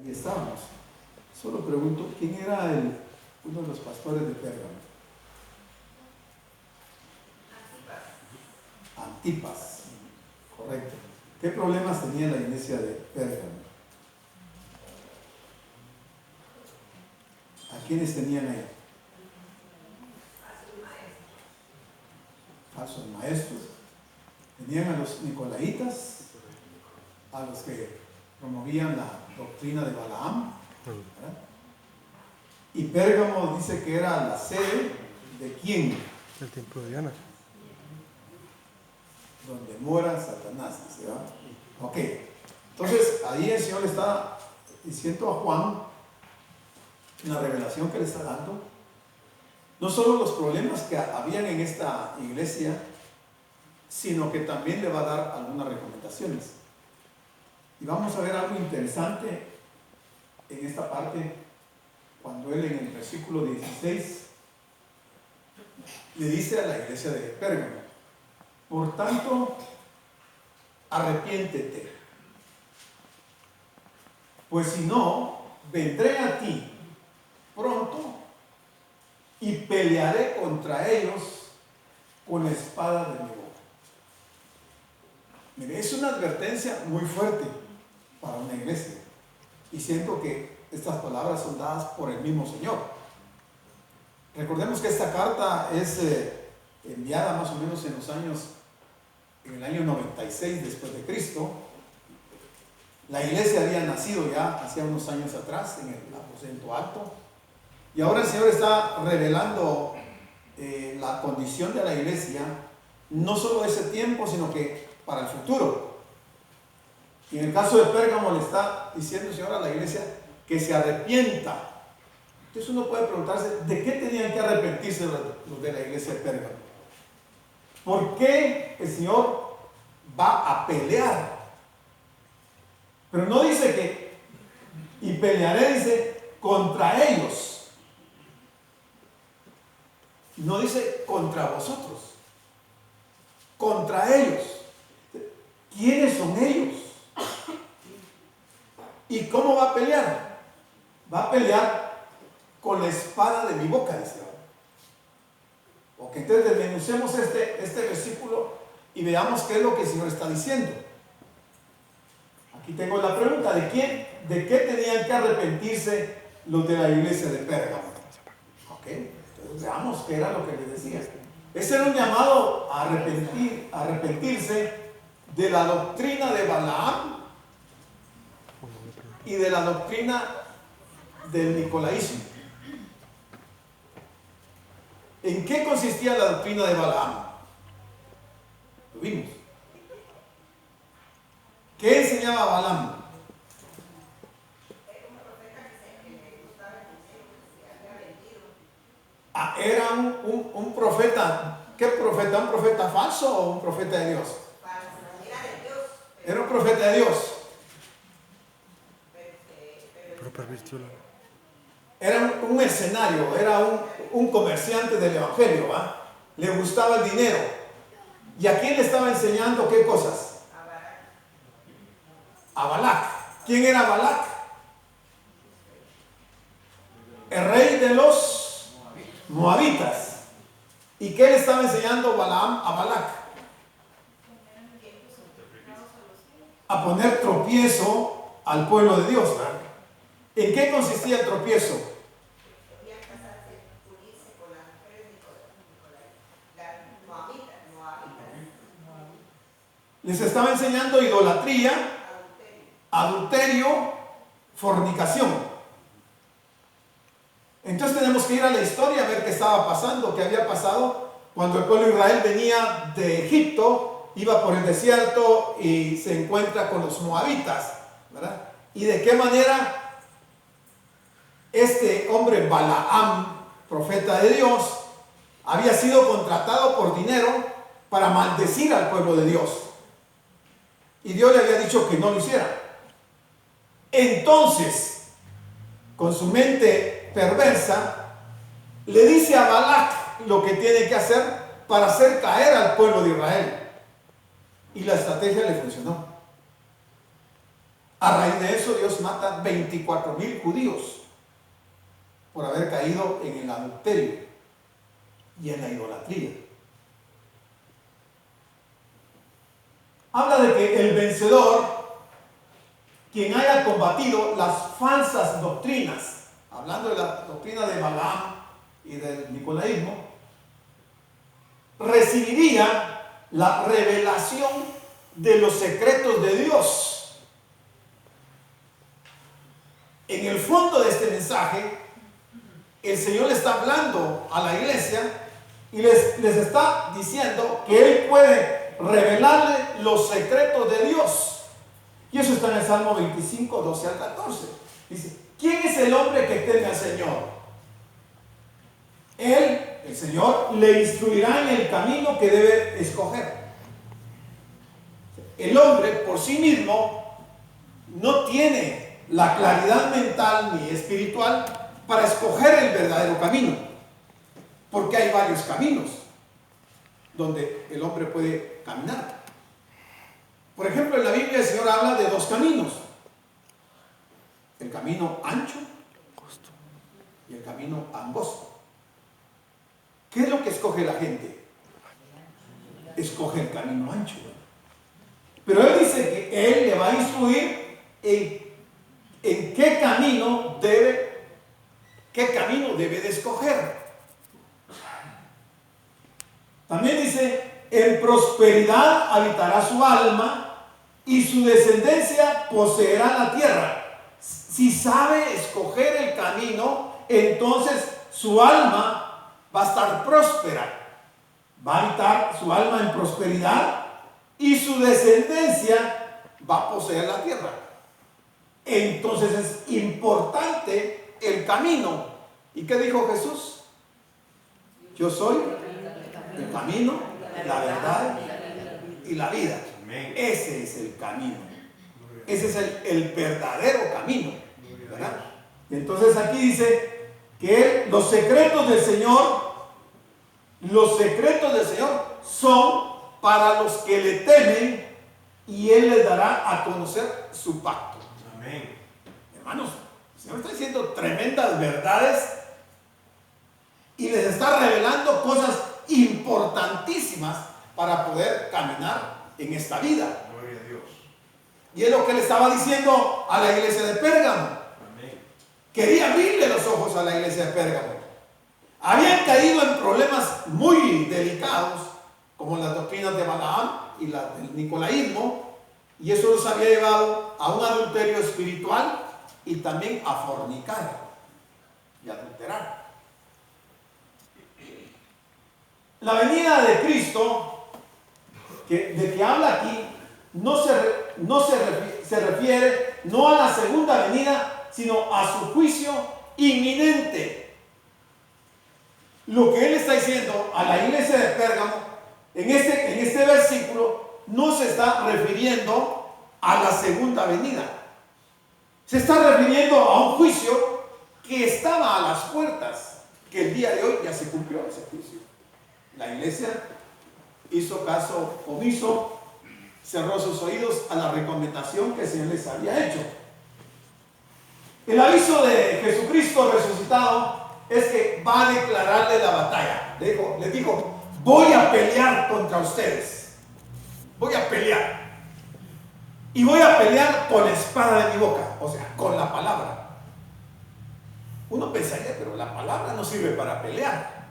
Ahí estábamos. Solo pregunto, ¿quién era uno de los pastores de Pérgamo? Antipas. Correcto. ¿Qué problemas tenía la iglesia de Pérgamo? ¿A quiénes tenían ahí? Falsos maestros. Tenían a los nicolaitas, a los que promovían la doctrina de Balaam, ¿verdad? Y Pérgamo dice que era la sede de ¿quién? El templo de Diana. Donde mora Satanás, dice, ¿verdad? Ok, entonces ahí el Señor le está diciendo a Juan, en la revelación que le está dando, no solo los problemas que habían en esta iglesia, sino que también le va a dar algunas recomendaciones. Y vamos a ver algo interesante en esta parte, cuando él en el versículo 16 le dice a la iglesia de Pérgamo: por tanto, arrepiéntete, pues si no, vendré a ti pronto y pelearé contra ellos con la espada de mi boca. Mire, es una advertencia muy fuerte para una iglesia, y siento que estas palabras son dadas por el mismo Señor. Recordemos que esta carta es enviada más o menos en el año 96 después de Cristo. La iglesia había nacido ya hacía unos años atrás en el aposento alto, y ahora el Señor está revelando la condición de la iglesia, no solo ese tiempo, sino que para el futuro. Y en el caso de Pérgamo le está diciendo el Señor a la iglesia que se arrepienta. Entonces uno puede preguntarse, ¿de qué tenían que arrepentirse los de la iglesia de Pérgamo? ¿Por qué el Señor va a pelear? Pero no dice que, y pelearé, dice, contra ellos. No dice contra vosotros, contra ellos. ¿Quiénes son ellos? ¿Y cómo va a pelear? Va a pelear con la espada de mi boca, dice. Ok, entonces desmenucemos este versículo y veamos qué es lo que el Señor está diciendo. Aquí tengo la pregunta: ¿de qué tenían que arrepentirse los de la iglesia de Pérgamo? Ok, entonces veamos qué era lo que les decía. Ese era un llamado a arrepentirse de la doctrina de Balaam y de la doctrina del nicolaísmo. ¿En qué consistía la doctrina de Balaam? Lo vimos. ¿Qué enseñaba Balaam? Era un profeta. ¿Qué profeta? ¿Un profeta falso o un profeta de Dios? Era un profeta de Dios. Era un mercenario, era un comerciante del evangelio, ¿va? Le gustaba el dinero. ¿Y a quién le estaba enseñando qué cosas? A Balac. ¿Quién era Balac? El rey de los moabitas. ¿Y qué le estaba enseñando Balaam a Balac? A poner tropiezo al pueblo de Dios, ¿verdad? ¿En qué consistía el tropiezo? Les estaba enseñando idolatría, adulterio, fornicación. Entonces tenemos que ir a la historia a ver qué estaba pasando, qué había pasado cuando el pueblo de Israel venía de Egipto, iba por el desierto y se encuentra con los moabitas, ¿verdad? Y de qué manera este hombre Balaam, profeta de Dios, había sido contratado por dinero para maldecir al pueblo de Dios. Y Dios le había dicho que no lo hiciera. Entonces, con su mente perversa, le dice a Balac lo que tiene que hacer para hacer caer al pueblo de Israel. Y la estrategia le funcionó. A raíz de eso, Dios mata 24,000 judíos por haber caído en el adulterio y en la idolatría. Habla de que el vencedor, quien haya combatido las falsas doctrinas, hablando de la doctrina de Balaam y del nicolaísmo, recibiría la revelación de los secretos de Dios. En el fondo de este mensaje, el Señor le está hablando a la iglesia y les está diciendo que Él puede revelarle los secretos de Dios. Y eso está en el Salmo 25, 12 al 14. Dice, ¿quién es el hombre que teme al Señor? Él, el Señor, le instruirá en el camino que debe escoger. El hombre por sí mismo no tiene la claridad mental ni espiritual para escoger el verdadero camino, porque hay varios caminos donde el hombre puede caminar. Por ejemplo, en la Biblia el Señor habla de dos caminos: el camino ancho y el camino angosto. ¿Qué es lo que escoge la gente? Escoge el camino ancho. Pero Él dice que Él le va a instruir en qué camino debe de escoger. También dice, en prosperidad habitará su alma y su descendencia poseerá la tierra. Si sabe escoger el camino, entonces su alma va a estar próspera. Va a habitar su alma en prosperidad y su descendencia va a poseer la tierra. Entonces es importante el camino. ¿Y qué dijo Jesús? Yo soy el camino, la verdad y la vida. Ese es el camino. Ese es el verdadero camino, ¿verdad? Entonces aquí dice que los secretos del Señor son para los que le temen, y Él les dará a conocer su pacto. Amén. Hermanos, el Señor está diciendo tremendas verdades y les está revelando cosas importantísimas para poder caminar en esta vida. Gloria a Dios. Y es lo que le estaba diciendo a la iglesia de Pérgamo. Amén. Quería abrirle los ojos a la iglesia de Pérgamo. Habían caído en problemas muy delicados, como las doctrinas de Balaam y la del nicolaísmo, y eso los había llevado a un adulterio espiritual y también a fornicar y adulterar. La venida de Cristo, de que habla aquí, se refiere no a la segunda venida, sino a su juicio inminente. Lo que Él está diciendo a la iglesia de Pérgamo en este versículo no se está refiriendo a la segunda venida. Se está refiriendo a un juicio que estaba a las puertas, que el día de hoy ya se cumplió ese juicio. La iglesia hizo caso omiso, cerró sus oídos a la recomendación que el Señor les había hecho. El aviso de Jesucristo resucitado es que va a declararle la batalla. Les dijo, voy a pelear contra ustedes. Voy a pelear. Y voy a pelear con la espada de mi boca, o sea, con la palabra. Uno pensaría, pero la palabra no sirve para pelear.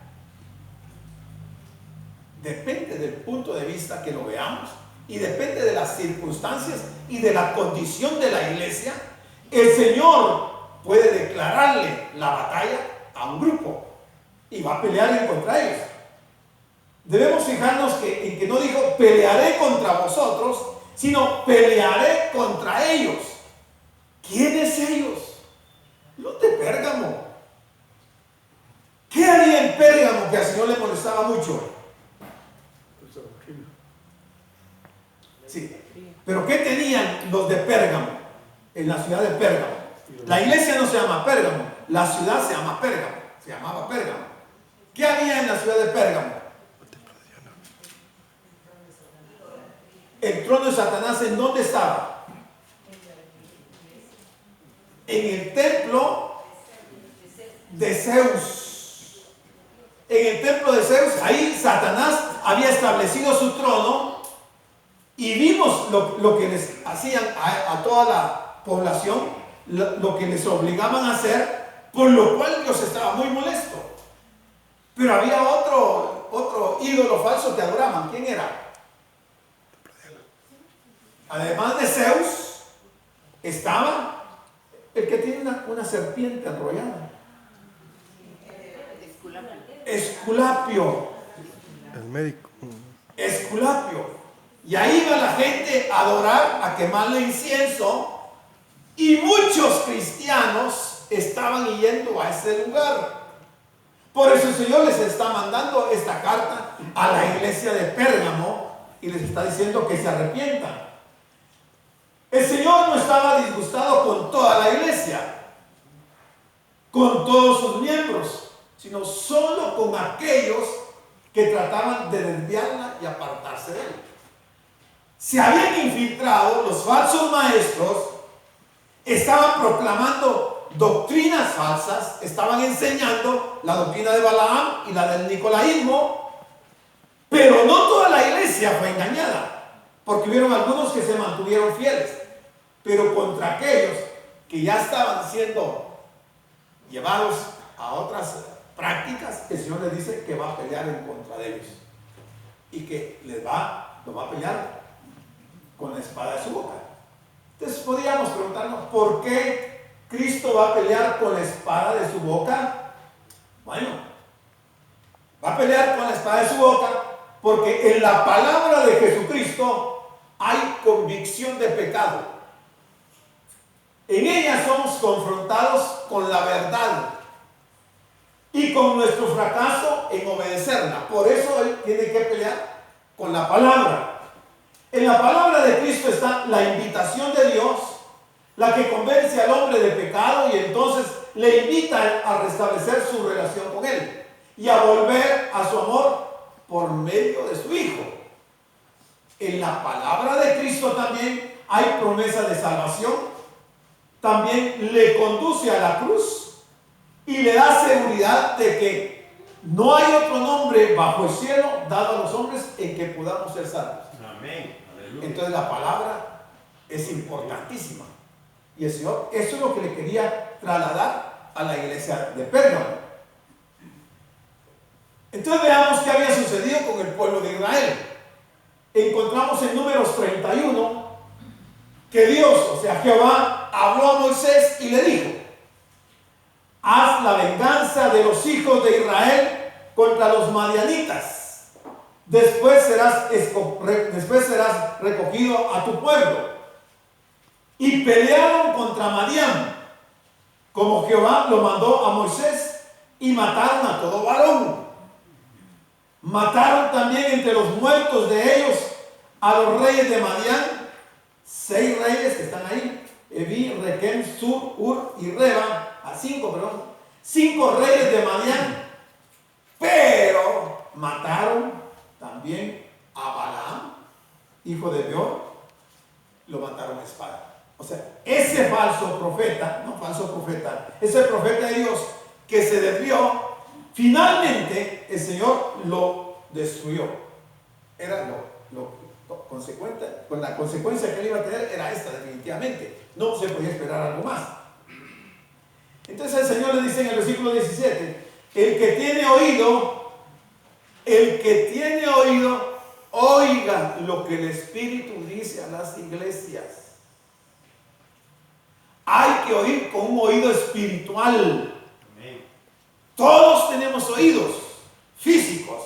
Depende del punto de vista que lo veamos y depende de las circunstancias y de la condición de la iglesia. El Señor puede declararle la batalla a un grupo y va a pelear en contra ellos. Debemos fijarnos en que no dijo pelearé contra vosotros, sino pelearé contra ellos. ¿Quiénes ellos? Los de Pérgamo. ¿Qué haría en Pérgamo que al Señor le molestaba mucho? Sí, pero ¿qué tenían los de Pérgamo en la ciudad de Pérgamo? La iglesia no se llama Pérgamo, la ciudad se llama Pérgamo, se llamaba Pérgamo. ¿Qué había en la ciudad de Pérgamo? El trono de Satanás, ¿en dónde estaba? en el templo de Zeus. En el templo de Zeus, ahí Satanás había establecido su trono, y vimos lo que les hacían a toda la población, lo que les obligaban a hacer, por lo cual Dios estaba muy molesto. Pero había otro ídolo falso que adoraban. ¿Quién era? Además de Zeus, estaba el que tiene una serpiente enrollada. Esculapio. El médico. Esculapio. Y ahí iba la gente a adorar, a quemarle incienso, y muchos cristianos estaban yendo a ese lugar. Por eso el Señor les está mandando esta carta a la iglesia de Pérgamo y les está diciendo que se arrepientan. El Señor no estaba disgustado con toda la iglesia, con todos sus miembros, sino solo con aquellos que trataban de desviarla y apartarse de él. Se habían infiltrado los falsos maestros, estaban proclamando doctrinas falsas, estaban enseñando la doctrina de Balaam y la del nicolaísmo, pero no toda la iglesia fue engañada, porque hubieron algunos que se mantuvieron fieles. Pero contra aquellos que ya estaban siendo llevados a otras prácticas, el Señor les dice que va a pelear en contra de ellos y que lo va a pelear con la espada de su boca. Entonces podríamos preguntarnos, ¿por qué Cristo va a pelear con la espada de su boca? Bueno, va a pelear con la espada de su boca porque en la palabra de Jesucristo hay convicción de pecado. En ella somos confrontados con la verdad y con nuestro fracaso en obedecerla. Por eso Él tiene que pelear con la palabra. En la palabra de Cristo está la invitación de Dios, la que convence al hombre de pecado y entonces le invita a restablecer su relación con Él y a volver a su amor por medio de su Hijo. En la palabra de Cristo también hay promesa de salvación. También le conduce a la cruz y le da seguridad de que no hay otro nombre bajo el cielo dado a los hombres en que podamos ser salvos. Amén. Aleluya. Entonces la palabra es importantísima. Y el Señor, eso es lo que le quería trasladar a la iglesia de Pérgamo. Entonces veamos qué había sucedido con el pueblo de Israel. Encontramos en Números 31 que Dios, o sea Jehová, habló a Moisés y le dijo: haz la venganza de los hijos de Israel contra los madianitas. Después serás recogido a tu pueblo. Y pelearon contra Madián, como Jehová lo mandó a Moisés, y mataron a todo varón. Mataron también entre los muertos de ellos a los reyes de Madián, 6 reyes que están ahí: Evi, Requem, Sur, Ur y Reba, 5 reyes de Madián. Pero mataron también a Balaam, hijo de Beor, lo mataron a espada. O sea, ese falso profeta, ese profeta de Dios que se desvió, finalmente el Señor lo destruyó. Era consecuente, con la consecuencia que él iba a tener era esta, definitivamente. No se podía esperar algo más. Entonces el Señor le dice en el versículo 17: el que tiene oído, oiga lo que el Espíritu dice a las iglesias. Hay que oír con un oído espiritual. Amén. Todos tenemos oídos físicos,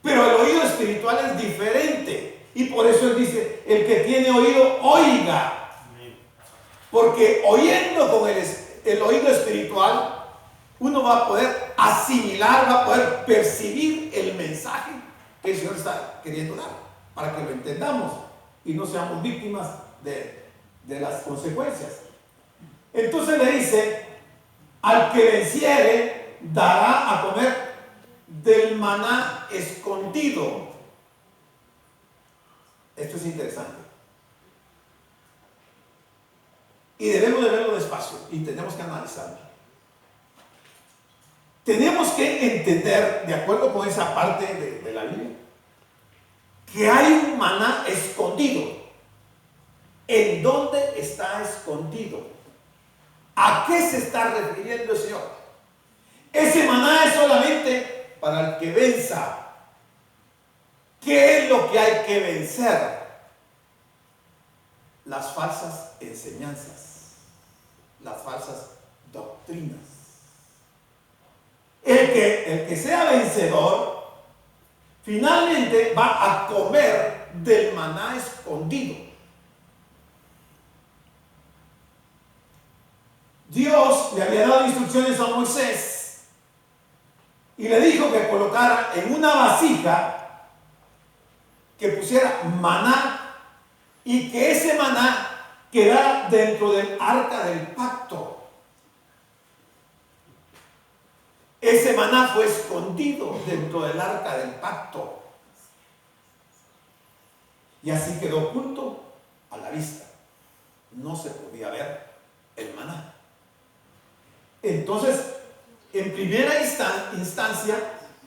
pero el oído espiritual es diferente. Y por eso Él dice: el que tiene oído, oiga. Amén. Porque oyendo con el oído espiritual, uno va a poder asimilar, va a poder percibir el mensaje que el Señor está queriendo dar, para que lo entendamos y no seamos víctimas de las consecuencias. Entonces le dice: al que venciere, dará a comer del maná escondido. Esto es interesante. Y debemos de verlo despacio y tenemos que analizarlo. Tenemos que entender, de acuerdo con esa parte de la Biblia, que hay un maná escondido. ¿En dónde está escondido? ¿A qué se está refiriendo el Señor? Ese maná es solamente para el que venza. ¿Qué es lo que hay que vencer? Las falsas enseñanzas, las falsas doctrinas. El que sea vencedor, finalmente va a comer del maná escondido. Dios le había dado instrucciones a Moisés y le dijo que colocara en una vasija, que pusiera maná y que ese maná quedara dentro del arca del pacto. Ese maná fue escondido dentro del arca del pacto y así quedó oculto a la vista. No se podía ver el maná. Entonces, en primera instancia,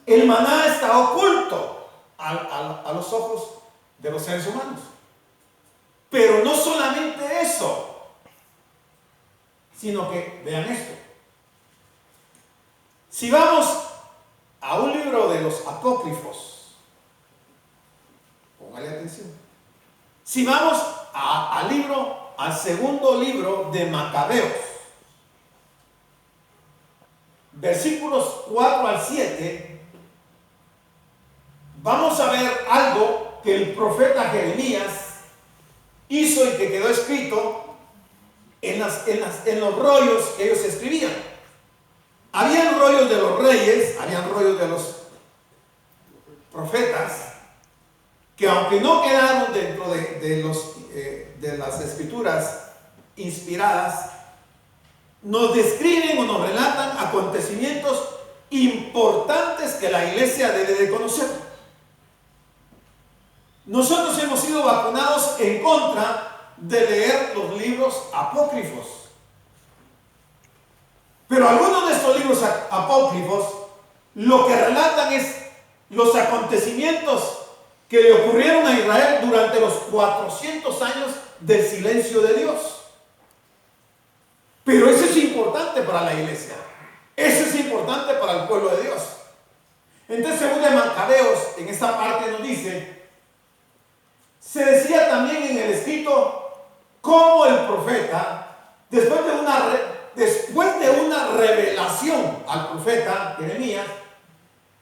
el maná está oculto a los ojos de los seres humanos. Pero no solamente eso, sino que, vean esto. Si vamos a un libro de los apócrifos, póngale atención. Si vamos al segundo libro de Macabeos, versículos 4 al 7, vamos a ver algo que el profeta Jeremías hizo y que quedó escrito en los rollos que ellos escribían. Habían rollos de los reyes, habían rollos de los profetas, que aunque no quedaron dentro de las escrituras inspiradas, nos describen o nos relatan acontecimientos importantes que la iglesia debe de conocer. Nosotros hemos sido vacunados en contra de leer los libros apócrifos. Pero algunos de estos libros apócrifos lo que relatan es los acontecimientos que le ocurrieron a Israel durante los 400 años del silencio de Dios. Pero eso es importante para la iglesia. Eso es importante para el pueblo de Dios. Entonces, según de Macabeos, en esta parte nos dice, se decía también en el escrito cómo el profeta, después de una revelación al profeta Jeremías,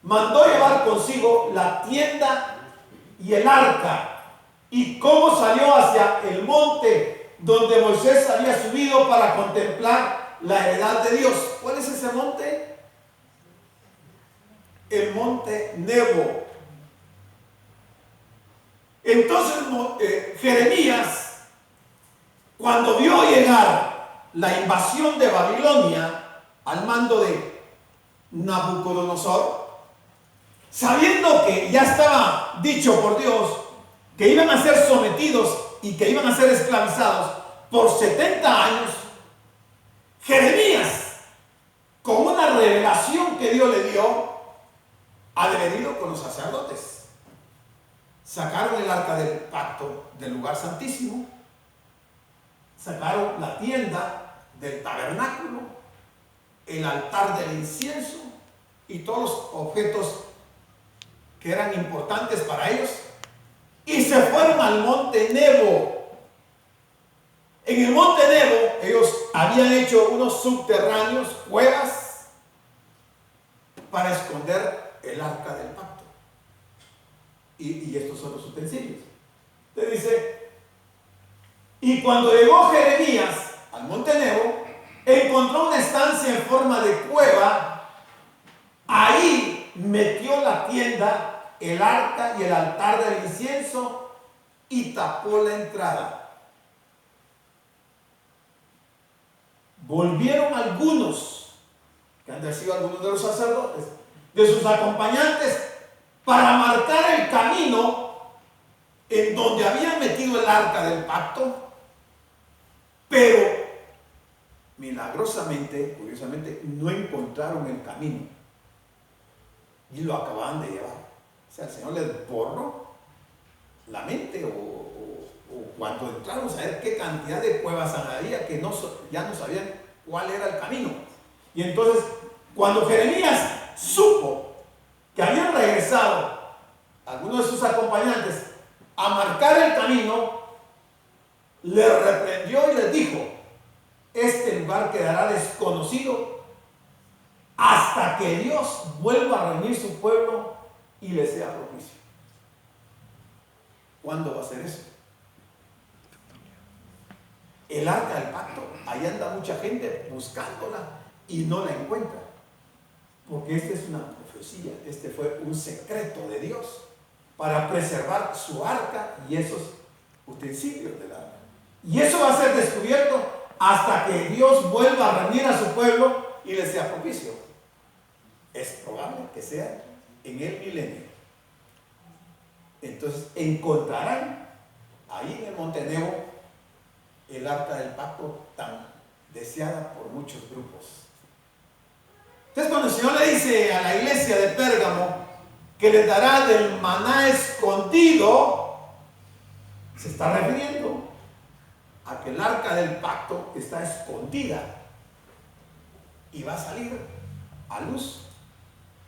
mandó llevar consigo la tienda y el arca, y cómo salió hacia el monte donde Moisés había subido para contemplar la heredad de Dios. ¿Cuál es ese monte? El monte Nebo. Entonces Jeremías, cuando vio llegar la invasión de Babilonia al mando de Nabucodonosor, sabiendo que ya estaba dicho por Dios que iban a ser sometidos y que iban a ser esclavizados por 70 años, Jeremías, con una revelación que Dios le dio, adherido con los sacerdotes, sacaron el arca del pacto del lugar santísimo, sacaron la tienda del tabernáculo, el altar del incienso y todos los objetos que eran importantes para ellos, y se fueron al monte Nebo. En el monte Nebo ellos habían hecho unos subterráneos, cuevas, para esconder el arca del pacto. Y estos son los utensilios. Entonces dice, y cuando llegó Jeremías al monte Nebo, encontró una estancia en forma de cueva. Ahí metió la tienda, el arca y el altar del incienso y tapó la entrada. Volvieron algunos, que han sido algunos de los sacerdotes, de sus acompañantes, para marcar el camino en donde habían metido el arca del pacto, pero milagrosamente, curiosamente, no encontraron el camino y lo acababan de llevar. O sea, el Señor les borró la mente o cuando entraron a saber qué cantidad de cuevas había que ya no sabían cuál era el camino. Y entonces, cuando Jeremías supo que habían regresado algunos de sus acompañantes a marcar el camino, les reprendió y les dijo: este lugar quedará desconocido hasta que Dios vuelva a reunir su pueblo y le sea propicio. ¿Cuándo va a ser eso? El arca del pacto, ahí anda mucha gente buscándola y no la encuentra, porque esta es una profecía, este fue un secreto de Dios para preservar su arca y esos utensilios del arca. Y eso va a ser descubierto hasta que Dios vuelva a reunir a su pueblo y le sea propicio. Es probable que sea en el milenio. Entonces encontrarán ahí en el Monte Nebo el arca del pacto tan deseada por muchos grupos. Entonces, cuando el Señor le dice a la iglesia de Pérgamo que les dará del maná escondido, se está refiriendo a que el arca del pacto está escondida y va a salir a luz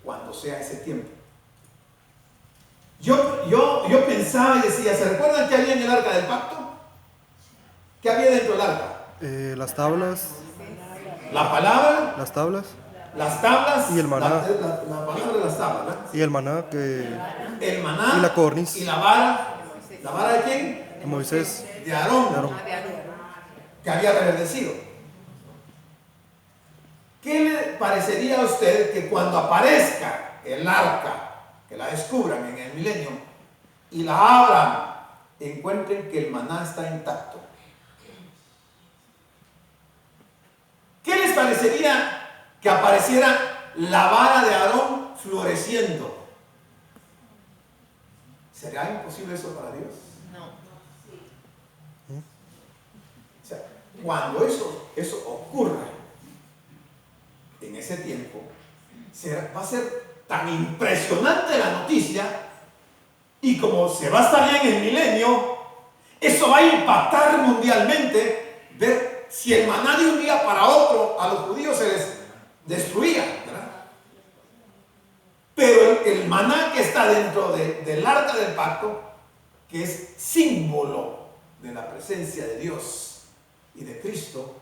cuando sea ese tiempo. Yo pensaba y decía, ¿se recuerdan qué había en el arca del pacto? ¿Qué había dentro del arca? Las tablas. La palabra. Las tablas. Las tablas. Y el maná. La palabra de las tablas, ¿no? Y el maná el maná. Y la codorniz. Y la vara. ¿La vara de quién? De Moisés. De Aarón. Que había reverdecido. ¿Qué le parecería a usted que cuando aparezca el arca, que la descubran en el milenio y la abran, encuentren que el maná está intacto? ¿Qué les parecería que apareciera la vara de Aarón floreciendo? ¿Será imposible eso para Dios? No. O sea, cuando eso ocurra en ese tiempo, va a ser tan impresionante la noticia, y como se va a estar en el milenio, eso va a impactar mundialmente. Ver si el maná de un día para otro a los judíos se les destruía, ¿verdad? Pero el maná que está dentro del arca del pacto, que es símbolo de la presencia de Dios y de Cristo,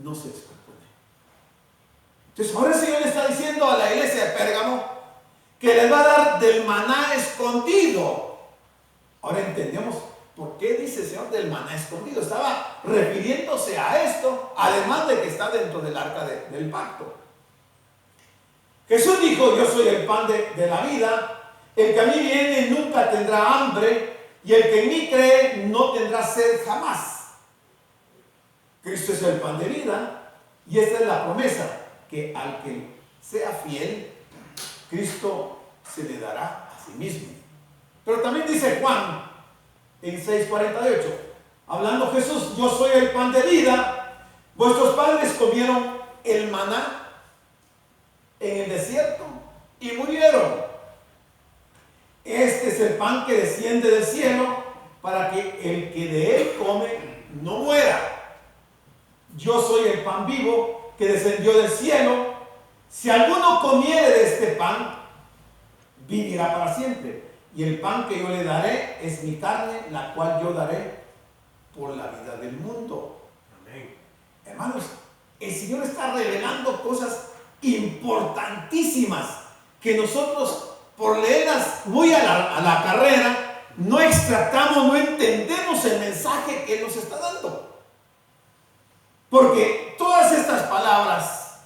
no se descompone. Entonces ahora el Señor le está diciendo a la iglesia de Pérgamo que les va a dar del maná escondido. Ahora entendemos por qué dice el Señor del maná escondido. Estaba refiriéndose a esto, además de que está dentro del arca del pacto. Jesús dijo: yo soy el pan de la vida, el que a mí viene nunca tendrá hambre, y el que en mí cree no tendrá sed jamás. Cristo es el pan de vida, y esta es la promesa, que al que sea fiel, Cristo se le dará a sí mismo. Pero también dice Juan en 6:48, hablando Jesús: yo soy el pan de vida. Vuestros padres comieron el maná en el desierto y murieron. Este es el pan que desciende del cielo, para que el que de él come no muera. Yo soy el pan vivo que descendió del cielo. Si alguno comiere de este pan, vivirá para siempre. Y el pan que yo le daré es mi carne, la cual yo daré por la vida del mundo. Amén. Hermanos, el Señor está revelando cosas importantísimas que nosotros, por leerlas muy a la carrera, no extractamos, no entendemos el mensaje que Él nos está dando. Porque todas estas palabras,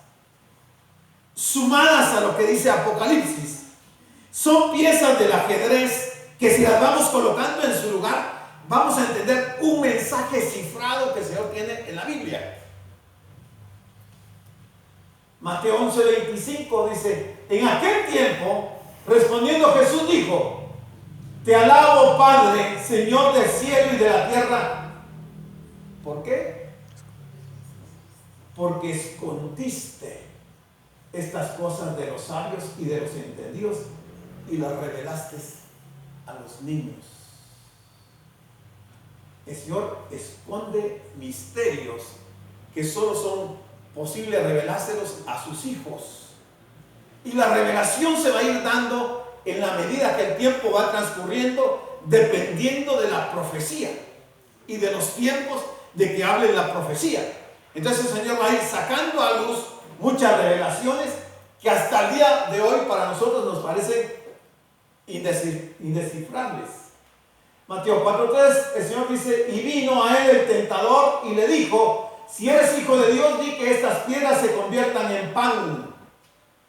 sumadas a lo que dice Apocalipsis, son piezas del ajedrez que, si las vamos colocando en su lugar, vamos a entender un mensaje cifrado que el Señor tiene en la Biblia. Mateo 11:25 dice: en aquel tiempo, respondiendo Jesús dijo: te alabo, Padre, Señor del cielo y de la tierra. ¿Por qué? porque escondiste estas cosas de los sabios y de los entendidos y las revelaste a los niños. El Señor esconde misterios que solo son posibles revelárselos a sus hijos. Y la revelación se va a ir dando en la medida que el tiempo va transcurriendo, dependiendo de la profecía y de los tiempos de que hable la profecía. Entonces el Señor va a ir sacando a luz muchas revelaciones que hasta el día de hoy para nosotros nos parecen indescifrables. Mateo 4:3, el Señor dice: y vino a él el tentador y le dijo: si eres hijo de Dios, di que estas piedras se conviertan en pan.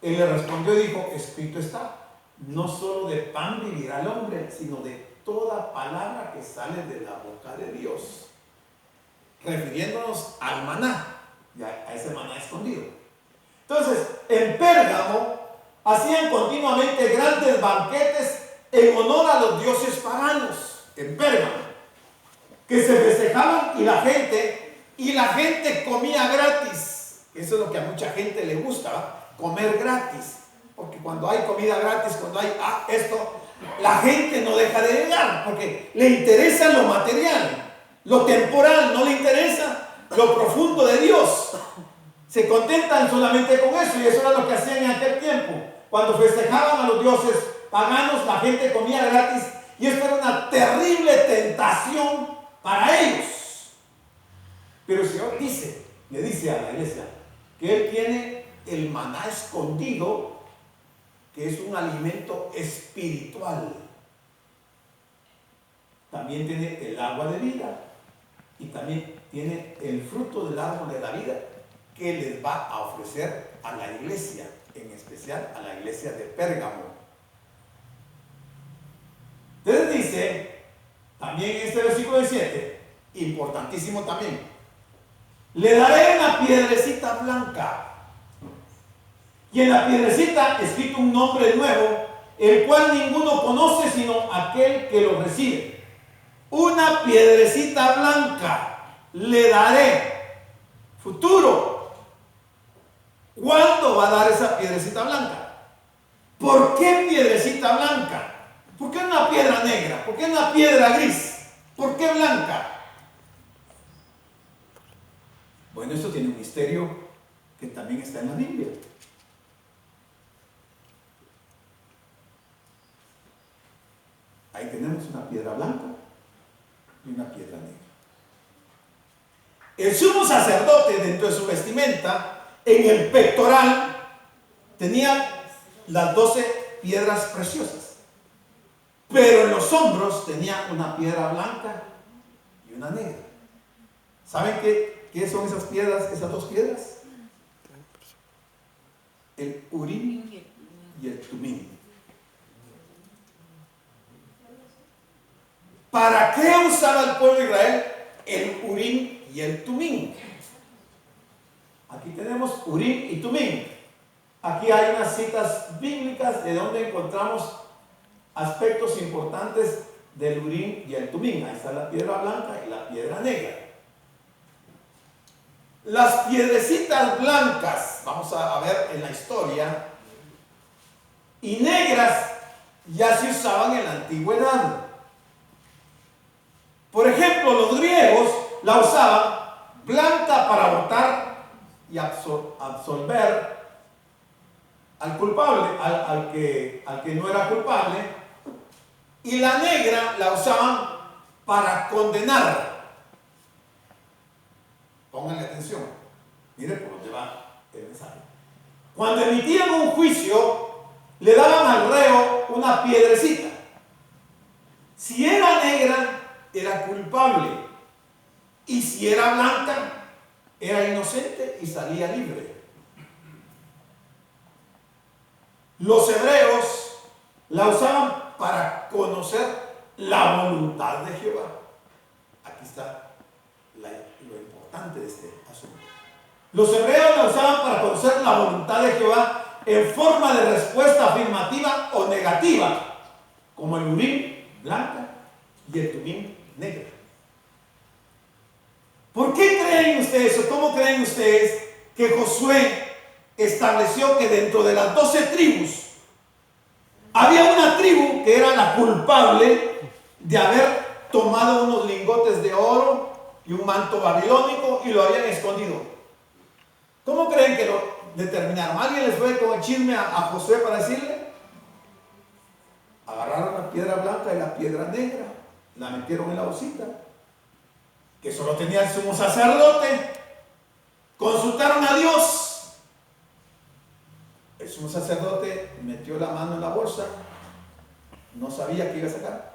Él le respondió y dijo: escrito está, no solo de pan vivirá el hombre, sino de toda palabra que sale de la boca de Dios. Refiriéndonos al maná, y a ese maná escondido. Entonces, en Pérgamo hacían continuamente grandes banquetes en honor a los dioses paganos. En Pérgamo, que se festejaban y la gente comía gratis. Eso es lo que a mucha gente le gusta, ¿va? Comer gratis, porque cuando hay comida gratis, cuando hay esto, la gente no deja de llegar, porque le interesa lo material, lo temporal, no le interesa lo profundo de Dios. Se contentan solamente con eso, y eso era lo que hacían en aquel tiempo. Cuando festejaban a los dioses paganos, la gente comía gratis, y esto era una terrible tentación para ellos. Pero el Señor le dice a la iglesia que Él tiene el maná escondido, que es un alimento espiritual. También tiene el agua de vida y también tiene el fruto del árbol de la vida que les va a ofrecer a la iglesia, en especial a la iglesia de Pérgamo. Entonces dice, también en este versículo 17, importantísimo también: le daré una piedrecita blanca, y en la piedrecita escrito un nombre nuevo, el cual ninguno conoce sino aquel que lo recibe. Una piedrecita blanca le daré. Futuro. ¿Cuándo va a dar esa piedrecita blanca? ¿Por qué piedrecita blanca? ¿Por qué una piedra negra? ¿Por qué una piedra gris? ¿Por qué blanca? Bueno, esto tiene un misterio que también está en la Biblia. Ahí tenemos una piedra blanca y una piedra negra. El sumo sacerdote, dentro de su vestimenta, en el pectoral, tenía las 12 piedras preciosas, pero en los hombros tenía una piedra blanca y una negra. ¿Saben qué son esas piedras, esas dos piedras? El Urim y el Tumim. ¿Para qué usaba el pueblo de Israel el Urim y el Tumim? Aquí tenemos Urim y Tumim. Aquí hay unas citas bíblicas de donde encontramos aspectos importantes del Urim y el Tumim. Ahí está la piedra blanca y la piedra negra. Las piedrecitas blancas, vamos a ver en la historia, y negras ya se usaban en la antigüedad. Por ejemplo, los griegos la usaban blanca para votar y absolver al culpable, al que no era culpable, y la negra la usaban para condenar. Pónganle atención, miren por dónde va el mensaje. Cuando emitían un juicio, le daban al reo una piedrecita. Si era negra, era culpable, y si era blanca, era inocente y salía libre. Los hebreos la usaban para conocer la voluntad de Jehová. Aquí está lo importante de este asunto. Los hebreos la usaban para conocer la voluntad de Jehová en forma de respuesta afirmativa o negativa, como el Urim blanca y el Tumim negra. ¿Por qué creen ustedes o cómo creen ustedes que Josué estableció que dentro de las 12 tribus había una tribu que era la culpable de haber tomado unos lingotes de oro y un manto babilónico y lo habían escondido. ¿Cómo creen que lo determinaron? ¿Alguien les fue con el chisme a Josué para decirle? Agarraron la piedra blanca y la piedra negra, la metieron en la bolsita, que solo tenía el sumo sacerdote. Consultaron a Dios. El sumo sacerdote metió la mano en la bolsa, no sabía qué iba a sacar,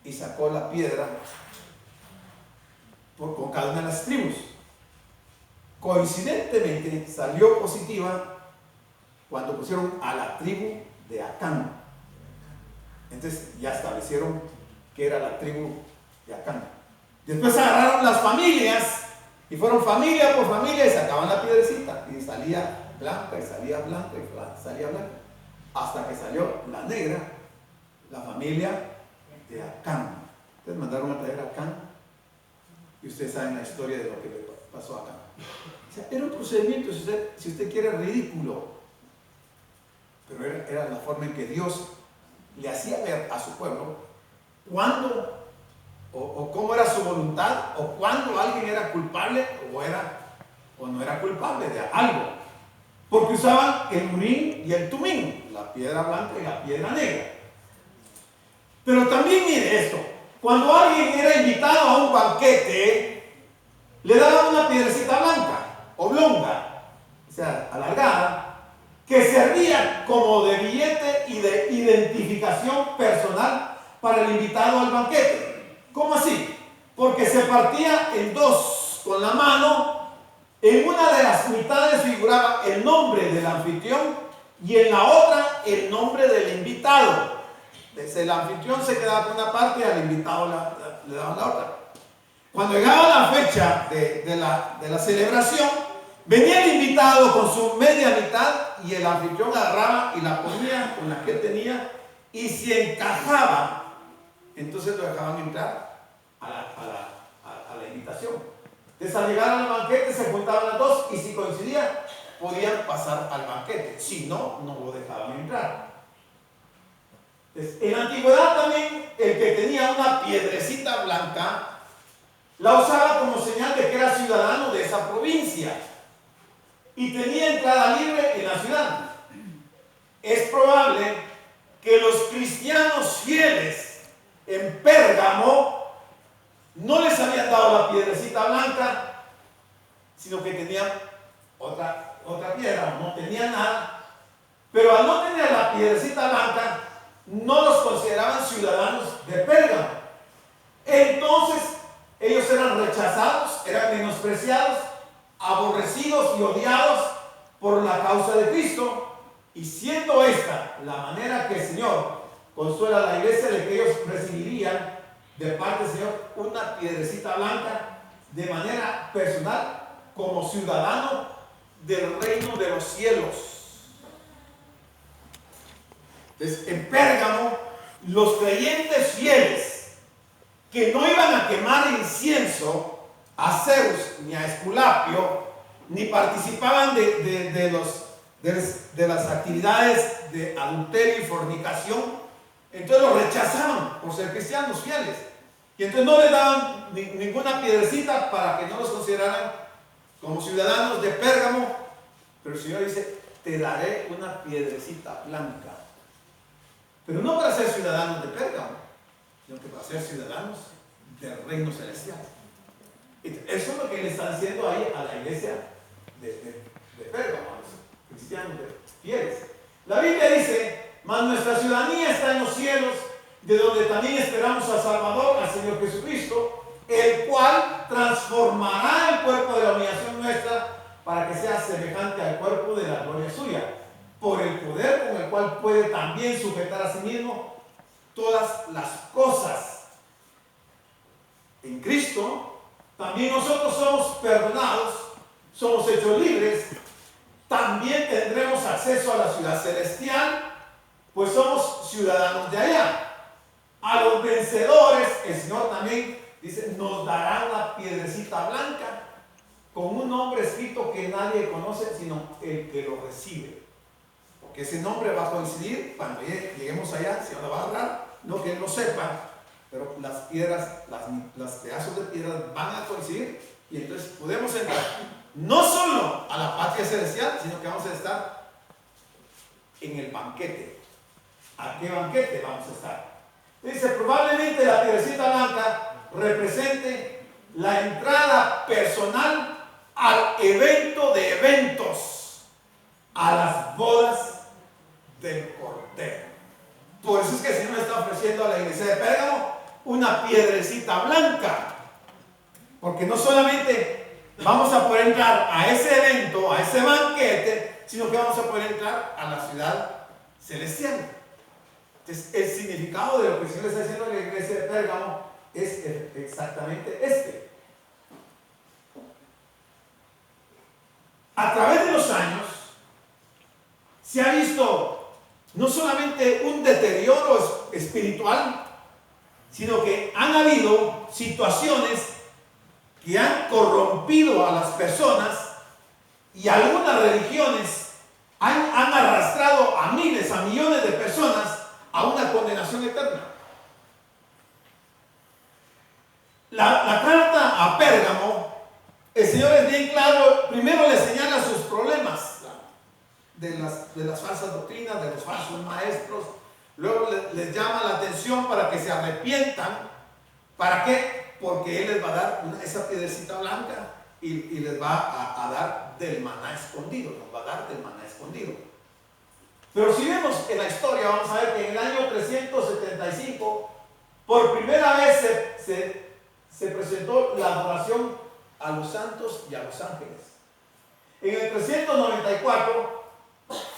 y sacó la piedra con cada una de las tribus. Coincidentemente salió positiva cuando pusieron a la tribu de Acán. Entonces ya establecieron que era la tribu de Acán. Después agarraron las familias y fueron familia por familia y sacaban la piedrecita y salía blanca y salía blanca y salía blanca, hasta que salió la negra, la familia de Acán. Entonces mandaron a traer a Acán y ustedes saben la historia de lo que le pasó a Acán. O sea, era un procedimiento, si usted quiere, ridículo, pero era la forma en que Dios le hacía ver a su pueblo cuándo o cómo era su voluntad, o cuándo alguien era culpable o no era culpable de algo. Porque usaban el urín y el tumín, la piedra blanca y la piedra negra. Pero también mire esto, cuando alguien era invitado a un banquete, le daban una piedrecita blanca, oblonga, o sea, alargada, que servía como de billete y de identificación personal para el invitado al banquete. ¿Cómo así? Porque se partía en dos con la mano. En una de las mitades figuraba el nombre del anfitrión y en la otra el nombre del invitado. Entonces, el anfitrión se quedaba con una parte y al invitado le daban la otra. Cuando llegaba la fecha de la celebración, venía el invitado con su media mitad y el anfitrión agarraba y la ponía con la que él tenía, y si encajaba, entonces lo dejaban entrar a la invitación. Entonces, al llegar al banquete se juntaban las dos y si coincidía podían pasar al banquete, si no, no lo dejaban entrar. Entonces, en la antigüedad también el que tenía una piedrecita blanca la usaba como señal de que era ciudadano de esa provincia y tenía entrada libre en la ciudad. Es probable que los cristianos fieles en Pérgamo no les habían dado la piedrecita blanca, sino que tenían otra piedra, no tenían nada, pero al no tener la piedrecita blanca no los consideraban ciudadanos de Pérgamo. Entonces ellos eran rechazados, eran menospreciados, aborrecidos y odiados por la causa de Cristo, y siendo esta la manera que el Señor consuela a la iglesia de que ellos recibirían de parte del Señor una piedrecita blanca de manera personal como ciudadano del reino de los cielos. Entonces, en Pérgamo, los creyentes fieles que no iban a quemar incienso a Zeus ni a Esculapio, ni participaban de las actividades de adulterio y fornicación, entonces los rechazaban por ser cristianos fieles. Y entonces no les daban ninguna piedrecita para que no los consideraran como ciudadanos de Pérgamo. Pero el Señor dice: te daré una piedrecita blanca. Pero no para ser ciudadanos de Pérgamo, sino que para ser ciudadanos del reino celestial. Eso es lo que le están diciendo ahí a la iglesia de Pérgamo, a los cristianos fieles. La Biblia dice: mas nuestra ciudadanía está en los cielos, de donde también esperamos al Salvador, al Señor Jesucristo, el cual transformará el cuerpo de la humillación nuestra para que sea semejante al cuerpo de la gloria suya, por el poder con el cual puede también sujetar a sí mismo todas las cosas. En Cristo también nosotros somos perdonados, somos hechos libres, también tendremos acceso a la ciudad celestial, pues somos ciudadanos de allá. A los vencedores, el Señor también dice, nos dará una piedrecita blanca con un nombre escrito que nadie conoce, sino el que lo recibe. Porque ese nombre va a coincidir cuando lleguemos allá, el Señor lo va a hablar, no que Él lo sepa, pero las piedras, las pedazos de piedras van a coincidir y entonces podemos entrar no solo a la patria celestial, sino que vamos a estar en el banquete. ¿A qué banquete vamos a estar? Dice, probablemente la piedrecita blanca represente la entrada personal al evento de eventos, a las bodas del Cordero. Por eso es que el Señor está ofreciendo a la iglesia de Pérgamo una piedrecita blanca, porque no solamente vamos a poder entrar a ese evento, a ese banquete, sino que vamos a poder entrar a la ciudad celestial. Entonces, el significado de lo que el Señor está diciendo a la iglesia de Pérgamo es exactamente este. A través de los años se ha visto no solamente un deterioro espiritual, sino que han habido situaciones que han corrompido a las personas y algunas religiones han arrastrado a miles, a millones de personas a una condenación eterna. La carta a Pérgamo, el Señor es bien claro, primero le señala sus problemas de las falsas doctrinas, de los falsos maestros, luego les llama la atención para que se arrepientan. ¿Para qué? Porque Él les va a dar esa piedrecita blanca y les va a dar del maná escondido, nos va a dar del maná escondido. Pero si vemos en la historia, vamos a ver que en el año 375, por primera vez se presentó la adoración a los santos y a los ángeles. En el 394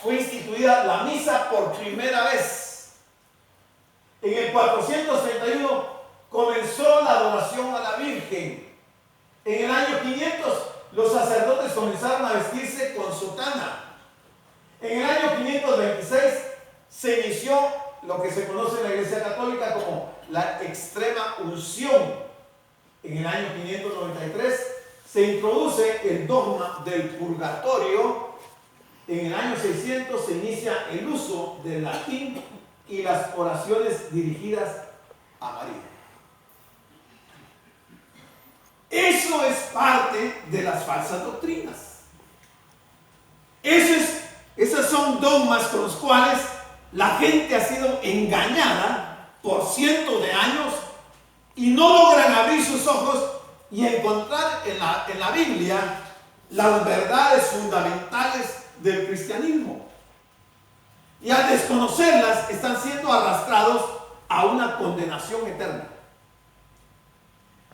fue instituida la misa por primera vez. En el 431 comenzó la adoración a la Virgen. En el año 500 los sacerdotes comenzaron a vestirse con sotana. En el año 526 se inició lo que se conoce en la Iglesia Católica como la extrema unción. En el año 593 se introduce el dogma del purgatorio. En el año 600 se inicia el uso del latín y las oraciones dirigidas a María. Eso es parte de las falsas doctrinas. Esos son dogmas con los cuales la gente ha sido engañada por cientos de años y no logran abrir sus ojos y encontrar en la Biblia las verdades fundamentales del cristianismo. Y al desconocerlas están siendo arrastrados a una condenación eterna.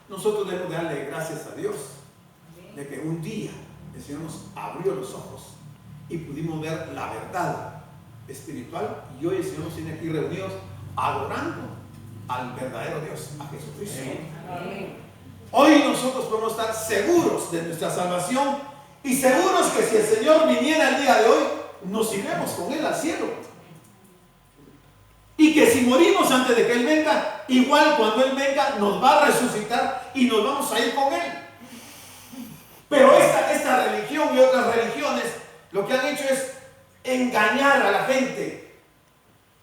Nosotros debemos darle gracias a Dios de que un día el Señor nos abrió los ojos y pudimos ver la verdad espiritual, y hoy el Señor nos tiene aquí reunidos adorando al verdadero Dios, a Jesucristo. Amén. Hoy nosotros podemos estar seguros de nuestra salvación y seguros que si el Señor viniera el día de hoy, nos iremos con Él al cielo. Y que si morimos antes de que Él venga, igual cuando Él venga nos va a resucitar y nos vamos a ir con Él. Pero esta religión y otras religiones lo que han hecho es engañar a la gente.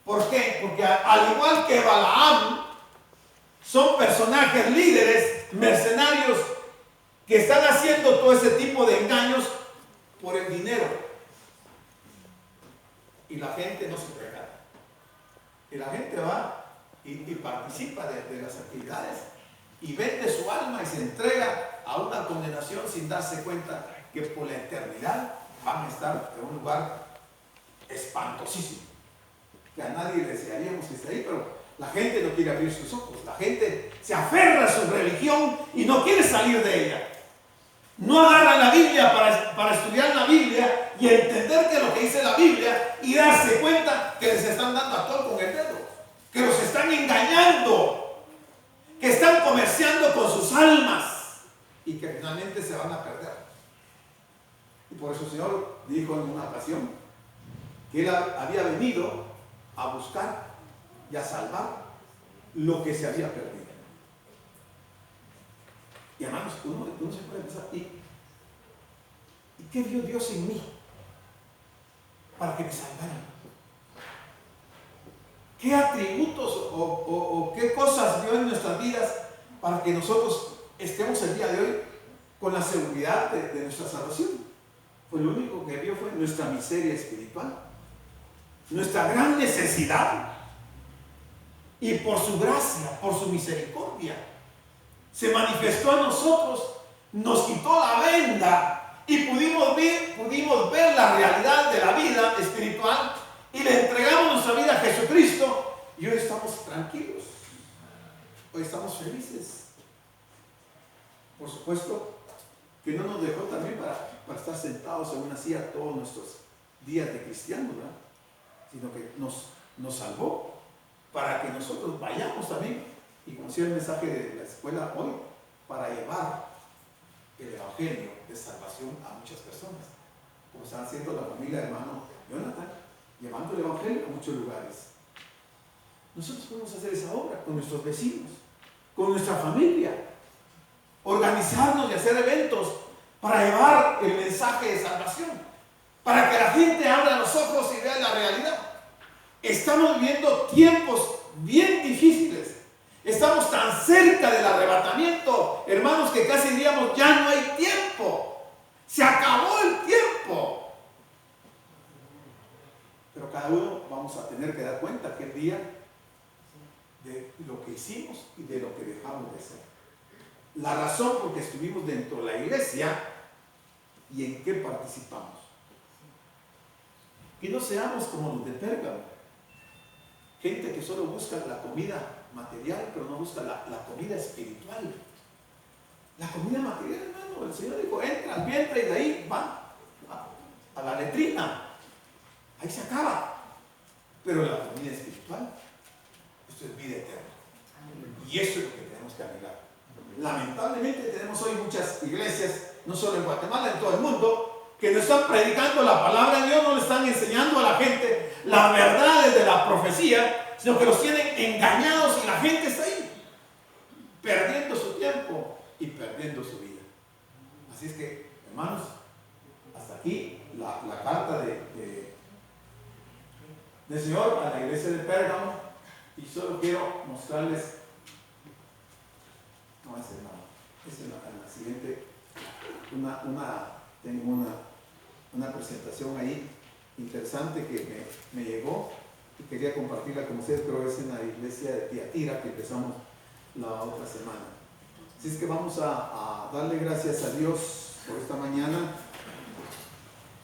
¿Por qué? Porque al igual que Balaam, son personajes líderes, mercenarios, que están haciendo todo ese tipo de engaños por el dinero. Y la gente no se entrega. Y la gente va y participa de las actividades y vende su alma y se entrega a una condenación sin darse cuenta que por la eternidad van a estar en un lugar espantosísimo, que a nadie desearíamos que esté ahí, pero la gente no quiere abrir sus ojos. La gente se aferra a su religión y no quiere salir de ella. No agarran la Biblia para estudiar la Biblia y entender que lo que dice la Biblia y darse cuenta que les están dando a todo con el dedo, que los están engañando, que están comerciando con sus almas y que finalmente se van a perder. Y por eso el Señor dijo en una ocasión que Él había venido a buscar y a salvar lo que se había perdido. Y hermanos, uno se puede pensar, qué vio Dios en mí para que me salvaran? ¿Qué atributos o qué cosas vio en nuestras vidas para que nosotros estemos el día de hoy con la seguridad de nuestra salvación? Pues lo único que vio fue nuestra miseria espiritual, nuestra gran necesidad, y por su gracia, por su misericordia, se manifestó a nosotros, nos quitó la venda y pudimos ver la realidad de la vida espiritual y le entregamos nuestra vida a Jesucristo y hoy estamos tranquilos, hoy estamos felices. Por supuesto que no nos dejó también para estar sentados en una silla todos nuestros días de cristiano, ¿verdad? Sino que nos salvó para que nosotros vayamos también, y como decía el mensaje de la escuela hoy, para llevar el evangelio de salvación a muchas personas, como está haciendo la familia de hermano Jonathan, llevando el evangelio a muchos lugares. Nosotros podemos hacer esa obra con nuestros vecinos, con nuestra familia, organizarnos y hacer eventos para llevar el mensaje de salvación, para que la gente abra los ojos y vea la realidad. Estamos viviendo tiempos bien difíciles. Estamos tan cerca del arrebatamiento, hermanos, que casi diríamos, ya no hay tiempo. Se acabó el tiempo. Pero cada uno vamos a tener que dar cuenta aquel día de lo que hicimos y de lo que dejamos de hacer. La razón por que estuvimos dentro de la iglesia y en qué participamos. Que no seamos como los de Pérgamo. Gente que solo busca la comida material, pero no busca la comida espiritual. La comida material, hermano, el Señor dijo, entra al vientre y de ahí va a la letrina. Ahí se acaba. Pero la comida espiritual, esto es vida eterna. Y eso es lo que tenemos que anhelar. Lamentablemente tenemos hoy muchas iglesias, no solo en Guatemala, en todo el mundo, que no están predicando la palabra de Dios, no le están enseñando a la gente las verdades de la profecía, sino que los tienen engañados y la gente está ahí, perdiendo su tiempo y perdiendo su vida. Así es que, hermanos, hasta aquí la carta del Señor a la iglesia de Pérgamo, y solo quiero mostrarles, no, ese no, ese no, en la siguiente, tengo una presentación ahí interesante que me llegó y quería compartirla con ustedes, pero es en la iglesia de Tiatira que empezamos la otra semana. Así es que vamos a darle gracias a Dios por esta mañana.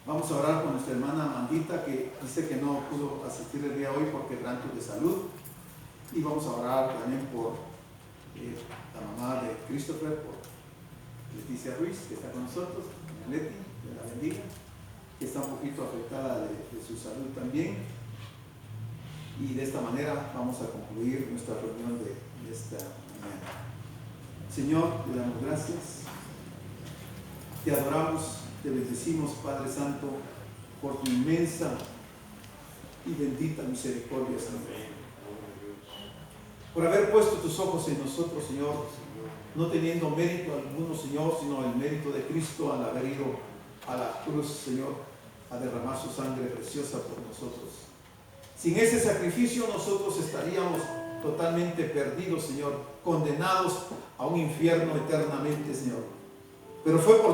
Vamos a orar con nuestra hermana Amandita, que dice que no pudo asistir el día de hoy por quebrantos de salud, y vamos a orar también por la mamá de Christopher, por Leticia Ruiz, que está con nosotros, Leti, de la bendiga, que está un poquito afectada de su salud también. Y de esta manera vamos a concluir nuestra reunión de esta mañana. Señor, te damos gracias, te adoramos, te bendecimos, Padre Santo, por tu inmensa y bendita misericordia, Señor. Por haber puesto tus ojos en nosotros, Señor, no teniendo mérito alguno, Señor, sino el mérito de Cristo al haber ido a la cruz, Señor, a derramar su sangre preciosa por nosotros. Sin ese sacrificio nosotros estaríamos totalmente perdidos, Señor, condenados a un infierno eternamente, Señor. Pero fue por